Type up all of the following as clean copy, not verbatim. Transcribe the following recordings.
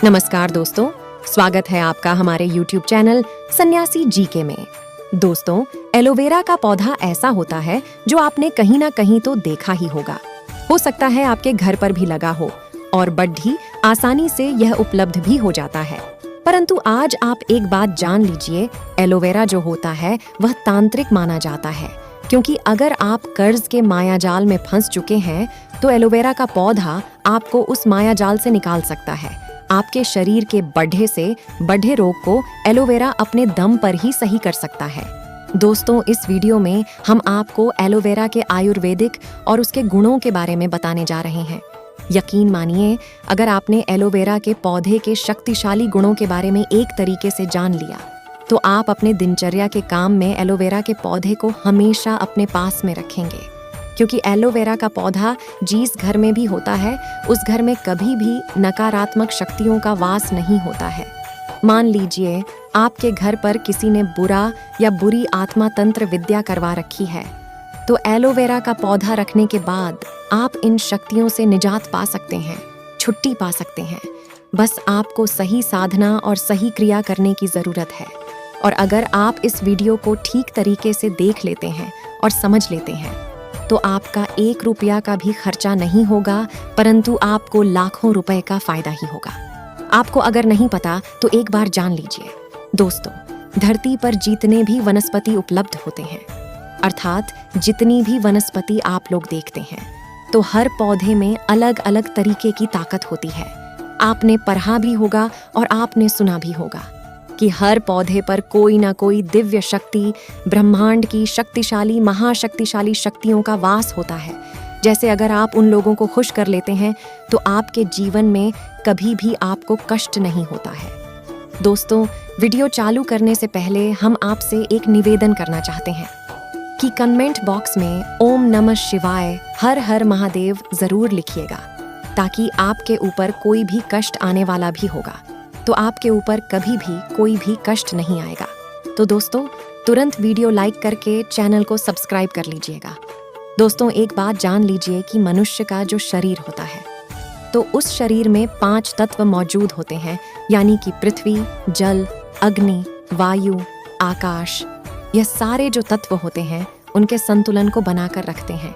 नमस्कार दोस्तों, स्वागत है आपका हमारे YouTube चैनल सन्यासी जीके में। दोस्तों, एलोवेरा का पौधा ऐसा होता है जो आपने कहीं ना कहीं तो देखा ही होगा। हो सकता है आपके घर पर भी लगा हो और बड़ी आसानी से यह उपलब्ध भी हो जाता है। परंतु आज आप एक बात जान लीजिए, एलोवेरा जो होता है वह तांत्रिक माना जाता है, क्योंकि अगर आप कर्ज के मायाजाल में फंस चुके हैं तो एलोवेरा का पौधा आपको उस मायाजाल से निकाल सकता है। आपके शरीर के बढ़े से बढ़े रोग को एलोवेरा अपने दम पर ही सही कर सकता है। दोस्तों, इस वीडियो में हम आपको एलोवेरा के आयुर्वेदिक और उसके गुणों के बारे में बताने जा रहे हैं। यकीन मानिए, अगर आपने एलोवेरा के पौधे के शक्तिशाली गुणों के बारे में एक तरीके से जान लिया तो आप अपने दिनचर्या के काम में एलोवेरा के पौधे को हमेशा अपने पास में रखेंगे, क्योंकि एलोवेरा का पौधा जिस घर में भी होता है उस घर में कभी भी नकारात्मक शक्तियों का वास नहीं होता है। मान लीजिए आपके घर पर किसी ने बुरा या बुरी आत्मा तंत्र विद्या करवा रखी है, तो एलोवेरा का पौधा रखने के बाद आप इन शक्तियों से निजात पा सकते हैं, छुट्टी पा सकते हैं। बस आपको सही साधना और सही क्रिया करने की जरूरत है। और अगर आप इस वीडियो को ठीक तरीके से देख लेते हैं और समझ लेते हैं तो आपका 1 रुपया का भी खर्चा नहीं होगा, परंतु आपको लाखों रुपए का फायदा ही होगा। आपको अगर नहीं पता तो एक बार जान लीजिए। दोस्तों, धरती पर जितने भी वनस्पति उपलब्ध होते हैं, अर्थात जितनी भी वनस्पति आप लोग देखते हैं, तो हर पौधे में अलग अलग तरीके की ताकत होती है। आपने पढ़ा भी होगा और आपने सुना भी होगा कि हर पौधे पर कोई ना कोई दिव्य शक्ति, ब्रह्मांड की शक्तिशाली महाशक्तिशाली शक्तियों का वास होता है। जैसे अगर आप उन लोगों को खुश कर लेते हैं तो आपके जीवन में कभी भी आपको कष्ट नहीं होता है। दोस्तों, वीडियो चालू करने से पहले हम आपसे एक निवेदन करना चाहते हैं कि कमेंट बॉक्स में ओम नमः शिवाय हर हर महादेव जरूर लिखिएगा, ताकि आपके ऊपर कोई भी कष्ट आने वाला भी होगा तो आपके ऊपर कभी भी कोई भी कष्ट नहीं आएगा। तो दोस्तों, तुरंत वीडियो लाइक करके चैनल को सब्सक्राइब कर लीजिएगा। दोस्तों, एक बात जान लीजिए कि मनुष्य का जो शरीर होता है तो उस शरीर में 5 तत्व मौजूद होते हैं, यानी कि पृथ्वी, जल, अग्नि, वायु, आकाश। यह सारे जो तत्व होते हैं उनके संतुलन को बनाकर रखते हैं।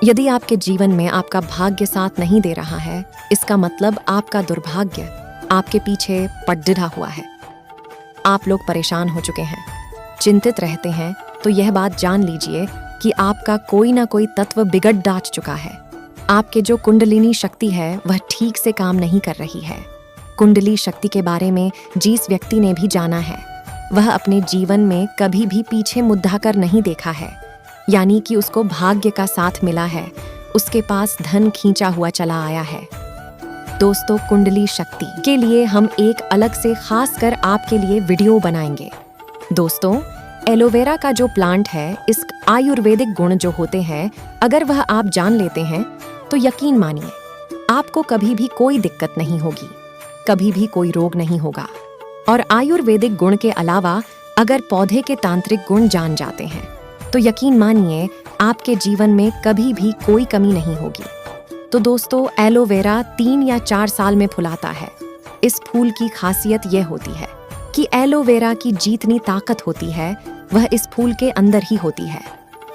यदि आपके जीवन में आपका भाग्य साथ नहीं दे रहा है, इसका मतलब आपका दुर्भाग्य आपके पीछे पड़िढ़ा हुआ है। आप लोग परेशान हो चुके हैं, चिंतित रहते हैं, तो यह बात जान लीजिए कि आपका कोई ना कोई तत्व बिगड़ डाच चुका है। आपके जो कुंडलिनी शक्ति है वह ठीक से काम नहीं कर रही है। कुंडली शक्ति के बारे में जिस व्यक्ति ने भी जाना है वह अपने जीवन में कभी भी पीछे मुद्दा कर नहीं देखा है, यानी कि उसको भाग्य का साथ मिला है, उसके पास धन खींचा हुआ चला आया है। दोस्तों, कुंडली शक्ति के लिए हम एक अलग से खास कर आपके लिए वीडियो बनाएंगे। दोस्तों, एलोवेरा का जो प्लांट है, इस आयुर्वेदिक गुण जो होते हैं, अगर वह आप जान लेते हैं तो यकीन मानिए आपको कभी भी कोई दिक्कत नहीं होगी, कभी भी कोई रोग नहीं होगा। और आयुर्वेदिक गुण के अलावा अगर पौधे के तांत्रिक गुण जान जाते हैं तो यकीन मानिए आपके जीवन में कभी भी कोई कमी नहीं होगी। तो दोस्तों, एलोवेरा 3 या 4 साल में फुलाता है। इस फूल की खासियत यह होती है कि एलोवेरा की जितनी ताकत होती है वह इस फूल के अंदर ही होती है।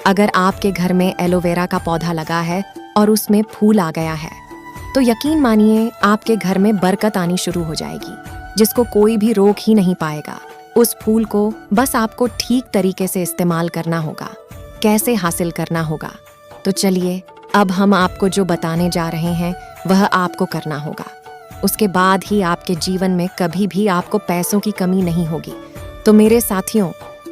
अगर आपके घर में एलोवेरा का पौधा लगा है और उसमें फूल आ गया है तो यकीन मानिए आपके घर में बरकत आनी शुरू हो जाएगी, जिसको कोई भी रोक ही नहीं पाएगा। उस फूल को बस आपको ठीक तरीके से इस्तेमाल करना होगा। कैसे हासिल करना होगा, तो चलिए अब हम आपको जो बताने जा रहे हैं वह आपको करना होगा। उसके बाद ही आपके जीवन में कभी भी आपको पैसों की कमी नहीं होगी। तो मेरे साथियों,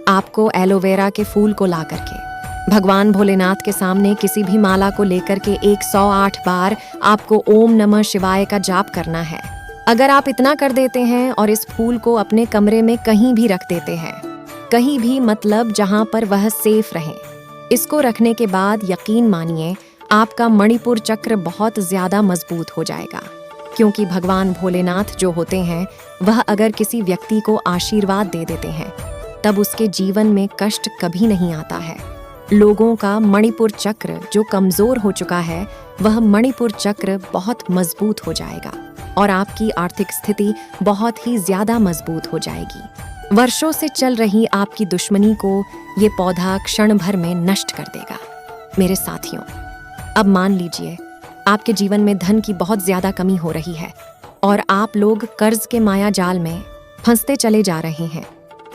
आपको एलोवेरा के फूल को ला करके भगवान भोलेनाथ के सामने किसी भी माला को लेकर के 108 बार आपको ओम नमः शिवाय का जाप करना है। अगर आप इतना कर देते हैं और इस फूल को अपने कमरे में कहीं भी रख देते हैं, कहीं भी मतलब जहां पर वह सेफ रहे, इसको रखने के बाद यकीन मानिए आपका मणिपुर चक्र बहुत ज्यादा मजबूत हो जाएगा। क्योंकि भगवान भोलेनाथ जो होते हैं वह अगर किसी व्यक्ति को आशीर्वाद दे देते हैं तब उसके जीवन में कष्ट कभी नहीं आता है। लोगों का मणिपुर चक्र जो कमजोर हो चुका है वह मणिपुर चक्र बहुत मजबूत हो जाएगा। और आपकी आर्थिक स्थिति बहुत ही ज्यादा मजबूत हो जाएगी। वर्षों से चल रही आपकी दुश्मनी को ये पौधा क्षण भर में नष्ट कर देगा। मेरे साथियों, अब मान लीजिए आपके जीवन में धन की बहुत ज्यादा कमी हो रही है और आप लोग कर्ज के माया जाल में फंसते चले जा रहे हैं।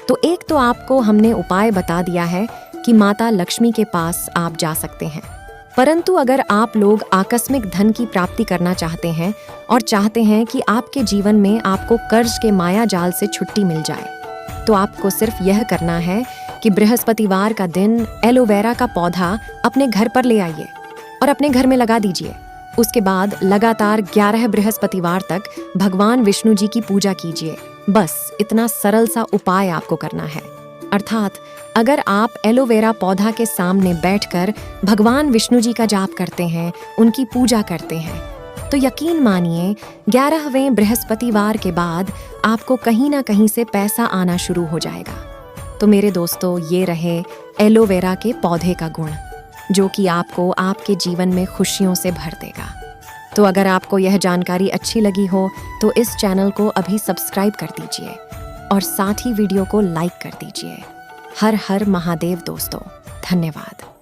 तो एक तो आपको हमने उपाय बता दिया है कि माता लक्ष्मी के पास आप जा सकते हैं। परंतु अगर आप लोग आकस्मिक धन की प्राप्ति करना चाहते हैं और चाहते हैं कि आपके जीवन में आपको कर्ज के माया जाल से छुट्टी मिल जाए, तो आपको सिर्फ यह करना है कि बृहस्पतिवार का दिन एलोवेरा का पौधा अपने घर पर ले आइए और अपने घर में लगा दीजिए। उसके बाद लगातार 11 बृहस्पतिवार तक भगवान विष्णु जी की पूजा कीजिए। बस इतना सरल सा उपाय आपको करना है। अर्थात अगर आप एलोवेरा पौधा के सामने बैठकर भगवान विष्णु जी का जाप करते हैं, उनकी पूजा करते हैं, तो यकीन मानिए 11वें बृहस्पतिवार के बाद आपको कहीं ना कहीं से पैसा आना शुरू हो जाएगा। तो मेरे दोस्तों, ये रहे एलोवेरा के पौधे का गुण, जो कि आपको आपके जीवन में खुशियों से भर देगा। तो अगर आपको यह जानकारी अच्छी लगी हो तो इस चैनल को अभी सब्सक्राइब कर दीजिए और साथ ही वीडियो को लाइक कर दीजिए। हर हर महादेव दोस्तों, धन्यवाद।